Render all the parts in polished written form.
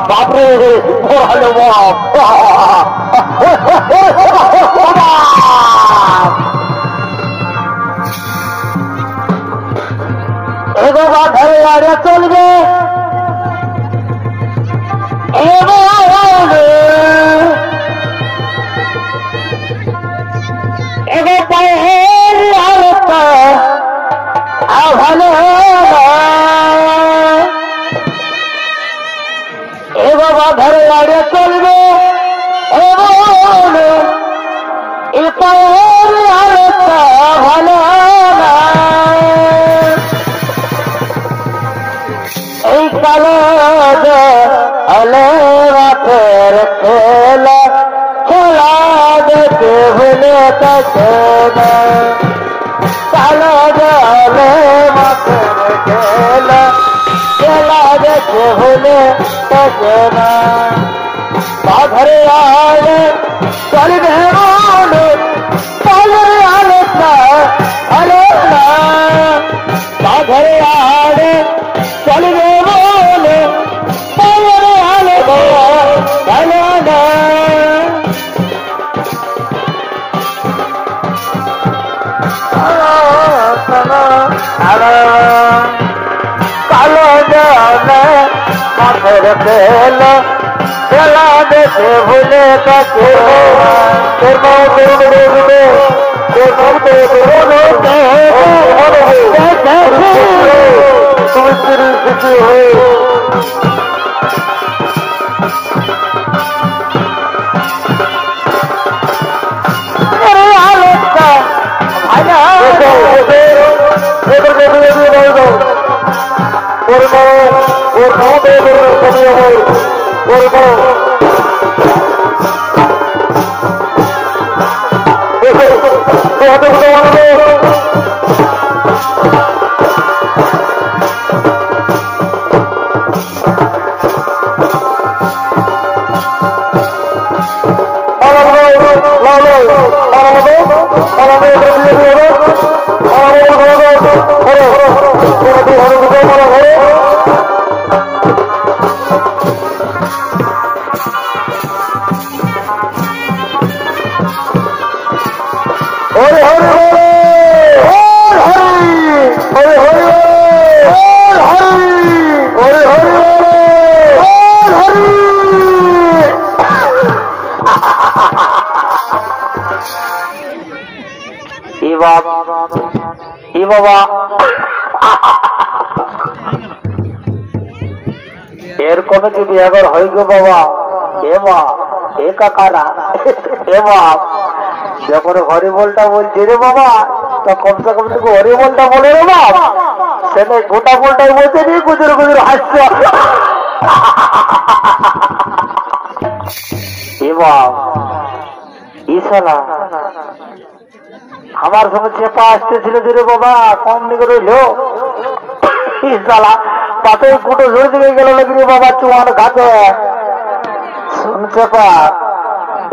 বাপরে ভালো এগোবা ধরে আরে চলবে এগো পায়ের আলোটা ভালো এ বাবা ধরে আরে চলবে এ পায়ের আলোটা ভালো এই কালো আলো রাতের খেলা খেলা দেখে ভুলে থাকে না কালো জলে মাঠের খেলা খেলা দেখে ভুলে থাকে না বাধরে আলে চলবে পালের আলোচনা ভালো না বাধরে আলে চলবে বলে পালের আলোচনা ভালো না কালো জলে মাঠের খেলা খেলা দেখে ভুলে থাকে তুমি খুশি হয়ে বাবা এরকম যদি একবার হয়ে গো বাবা এ মা এ কাকারা এ বাপ যখন হরিবলটা বলছি রে বাবা তো কমসে কম থেকে হরিবলটা বলে রে বাপ সেটা গোটা বলটাই বলছে রে গুজর গুজর হাসছে এ বাপ ইসালা আমার সঙ্গে চেপা আসতেছিল যে বাবা কম দিকে রইল পাতে কুটো ঝরে দিকে গেল নাকি বাবা চুয়ান ঘাটে শুন চেপা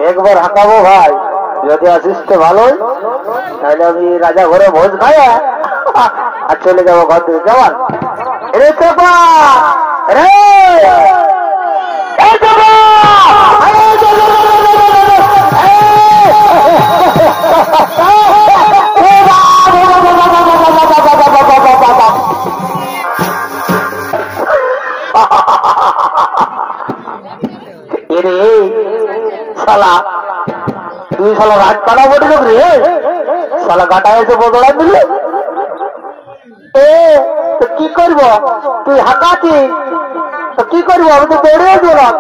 একবার হাঁকাবো ভাই যদি আসিস তো ভালোই তাহলে আমি রাজা ঘরে ভোজ খাই আর চলে যাবো ঘর থেকে কেমন রে চেপা রে শালা তুই শালা রাত কাটা বটে লোক রে শালা কাটা এসে বদলা দিলি তো কি করব তুই হাঁকাতি তো কি করবো আমি তো দৌড়ে দিলাম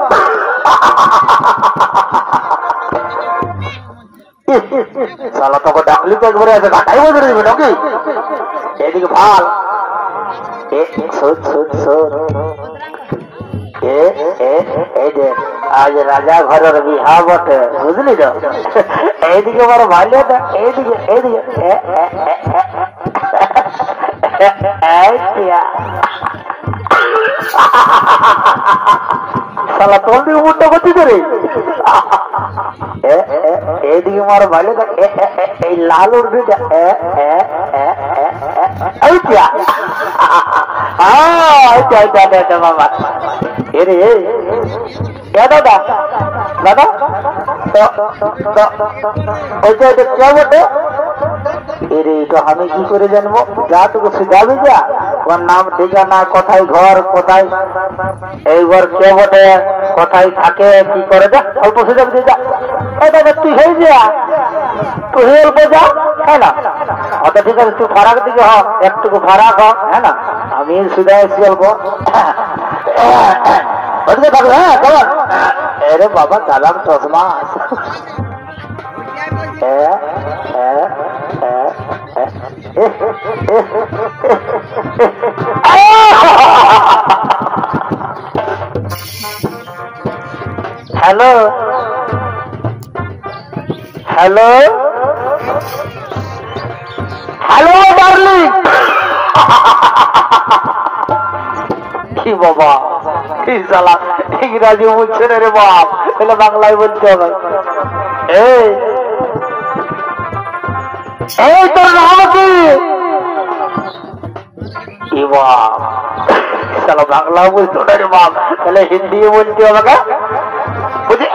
শালা তোকে ডাকলি তো একবারে আছে কাটাই বদলে দিবে নাকি এদিকে ভাল এই যে আজ রাজা ঘরের বিহা বটে বুঝলি তো এইদিকে বড় ভালো তো এইদিকে এইদিকে শালা তোর দিকে মুখটা করছিস রে এইদিকে আমার ভালো তো এই লাল উর্দিটা বাবা এরে দাদা দাদা ওইটা কে বটে? এরে তো আমি কি করে জানবো? যা তোকে শিখাবি যা, ওর নাম ঠিকানা, কোথায় ঘর, কোথায় এইবার কে বটে, কোথায় থাকে, কি করে, যা অল্প সুযোগ দিয়ে যা। তুই হয়ে যা, তুই অল্প যা, হ্যাঁ না? অত ঠিক আছে, তুই ফারাক দিকে হ, একটুকু ফারাক হ, হ্যাঁ না? আমি সুদা এসছি অল্প ওদিকে থাকবে। হ্যাঁ কেমন? আরে বাবা দাদাম চশমা হ্যালো হ্যালো হ্যালো ডার্লিং। কি বাবা কি সালা ইংরাজি বলছে রে বাপ, তাহলে বাংলায় বলতে হবে। এই তোর নাম কি? সালা বাংলা বলতো না রে বাপ, তাহলে হিন্দি বলতে হবে। বলছি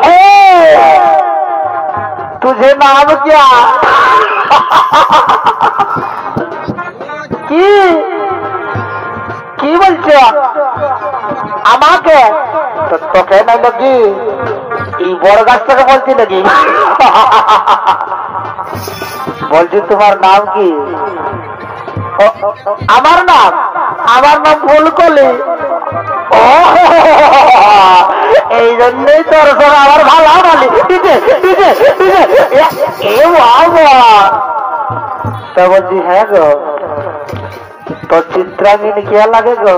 তুঝে নাম क्या? কি কি বলছো আমাকে? তোকে নাই নাকি এই বড় গাছটাকে বলছি নাকি? বলছি তোমার নাম কি? আমার নাম ফুলকলি। ও এই জন্যই তোর সঙ্গে আমার ভালো বলি। তা বলছি হ্যাঁ গো, তোর চিত্রাঙ্গিনী কে লাগে গো?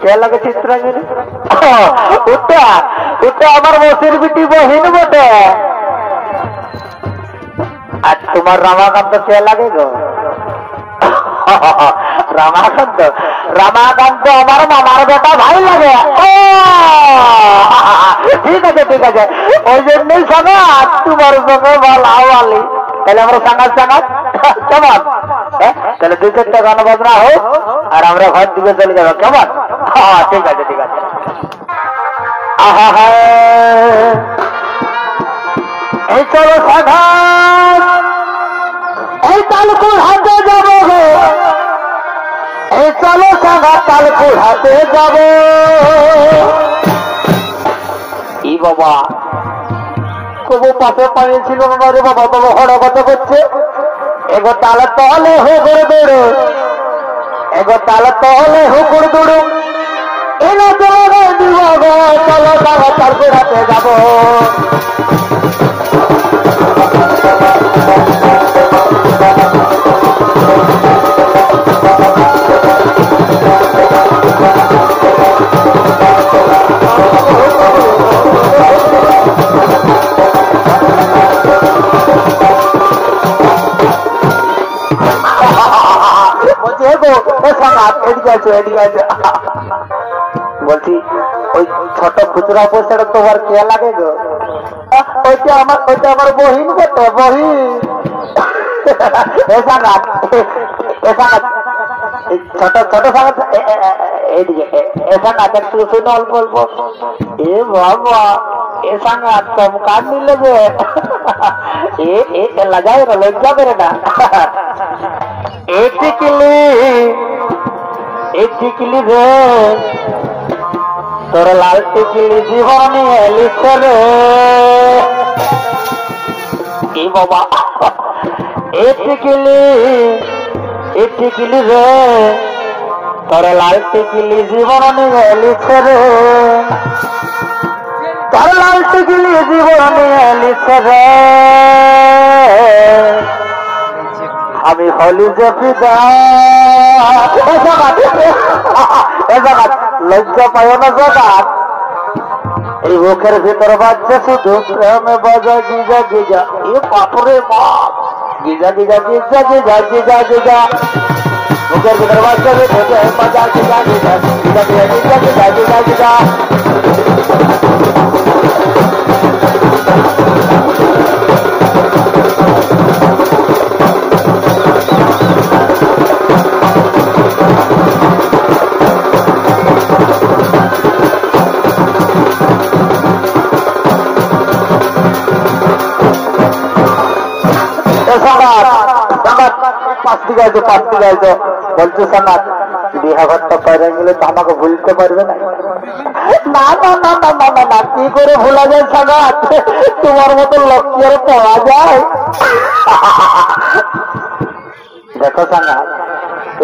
কে লাগে চিত্রাঙ্গিনী? ওটা ওটা আমার বসির বিটি বহিন বটে। আর তোমার রামাকান্ত কে লাগে গো? রামাকান্ত রামাকান্ত আমার মামার বেটা ভাই লাগে। ঠিক আছে ঠিক আছে, ওই জন্যই সাঙ্গাত তোমার সঙ্গে ভালো। তাহলে আমরা সাঙ্গাত কেমন? তাহলে 2-4টা গান বাজনা হোক আর আমরা ঘর দিকে চলে যাবো, কেমন? ঠিক আছে ঠিক আছে। এই চলো সাধারণ এই তালকুর হাতে যাবো গো, এই চলো সাধারণ তালকুর হাতে যাবো। ই বাবা কবু পাশে পানিয়েছিল না রে বাবা, তবে হড়া কথা করছে। এগো তালে তলে হুকুর দৌড়ো, এগো তালে তলে হুকুর দৌড়ো, এলো চলো দিব গো, চলো তারা তালকুর হাতে যাবো। বলছি ওই ছোট খুচরা পয়সাটা তোমার কে লাগে গো? ওইটা আমার বহিন বটে, বহিন। ছোট ছোট সাঙ্গাত এইদিকে এসা কাজ একটু শুনে অল্প অল্প। এ বাবা এ সাঙ্গাত কম কাজ নিলে যে লাগায় না, লজ্জা করে না। টিকলি রে তোর লাল টিকলি জীবনে লিখে রে। কি বাবা এ টিকলি রে তোর লাল টিকলি জীবনে লিখে রে, তোর লাল টিকলি জীবনে লিখে রে। আমি হলি যে পিতা লজ্জা পায় না জগাত, এই বুকের ভিতর বাজছে শুধু প্রেমে বাজা গিজা গিজা। এ বাপরে বাপ, Giza Giza Giza Giza Giza Giza, বুকের ভিতর বাজছে বাজা Giza Giza Giza Giza Giza Giza Giza Giza. আছে বলছো সানা বিহা ঘরটা পাইরে গেলে তো আমাকে ভুলতে পারবে না। না না না না না না না, কি করে ভোলা যায় সানা? তোমার মতো লক্ষ্য আর পাওয়া যায়? দেখো সানা,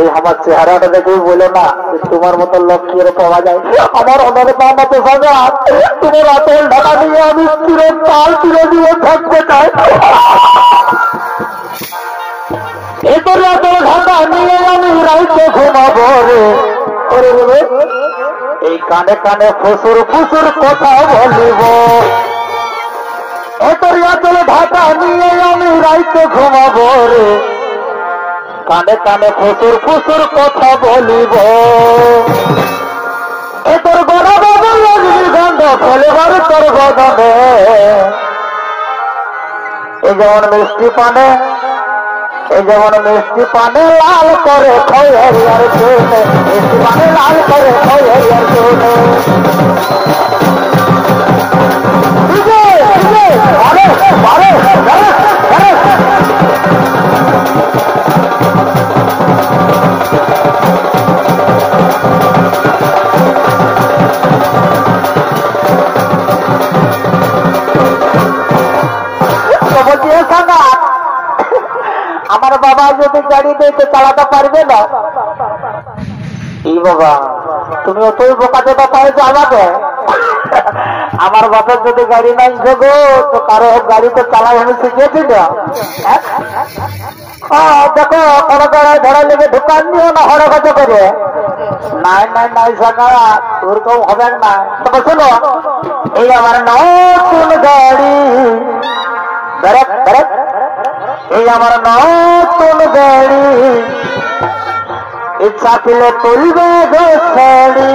এই আমার চেহারাটা দেখেই বলো না তোমার মতো লক্ষ্যের পাওয়া যায়। আমার অনেক মতো সাজা, তোমার আতল ঢাকা নিয়ে আমি চিরকাল চিরজীবন থাকতে চাই। এরপরে আতল ঢাকা নিয়ে আমি রাইতে ঘুমাবো রে। ওরে বলে এই কানে কানে ফুসুর ফুসুর কথা বলিব। এরপরে আতল ঢাকা নিয়ে আমি রাইতে ঘুমাবো রে। কানে কানে ফুসুর ফুসুর কথা বলিব। এ তোর গড়া বাবা লাগবি গন্ধ ফেলেবার তোর গদনে। এই যেমন মিষ্টি পানে, এই যেমন মিষ্টি পানে লাল করে খৈয়ার চুনে, মিষ্টি পানে লাল করে খৈয়ার চুনে। আরে আরে আরে আমার বাবা যদি গাড়ি দিতে চালাতে পারবে না। এই বাবা তুমি অতই বোকা চোটা পাইছো আমাকে। আমার বাপের যদি গাড়ি নাই গো তো কারো গাড়ি তো চালাই আমি শিখিয়েছি না। দেখো কোনো জায়গায় ধরা লেগে ঢুকান নিও না হরে কত করে। নাই নাই নাই সাকা ওরকম হবে না। তবে শোনো, এই আমার নতুন গাড়ি, এই আমার নতুন গাড়ি, ইচ্ছা পেলে তুলবে গো শাড়ি।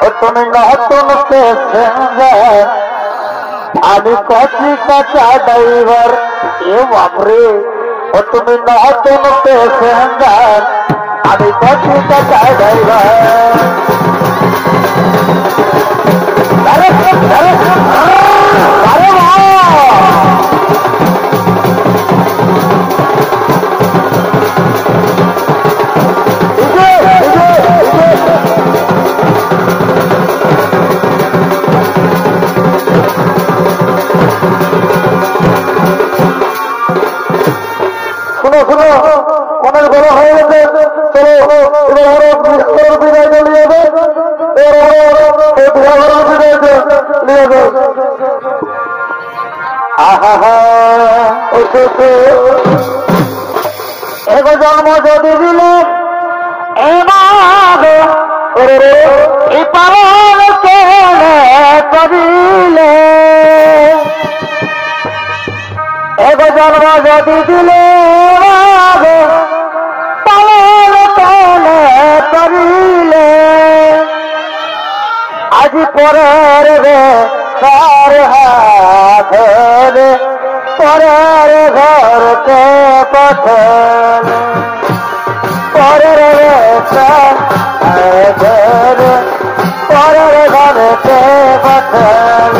ও তুমি নতুন প্যাসেঞ্জার, আমি কচি কাঁচা ড্রাইভার। এ বাপরে, ও তুমি নতুন প্যাসেঞ্জার, আমি কচি কাঁচা ড্রাইভার। আরে আরে আরে শুনো শুনো, অনেক বড় হয়ে গেছে। চলো এবার বিদায় নিয়ে যাবে। এগো জন্ম যদি দিলে পালন করিলে, এগো জন্ম যদি দিলে পালন করিলে, আজ পরের ঘর হাতে পরের ঘরকে পথল, পরের পরের ঘরকে পথল।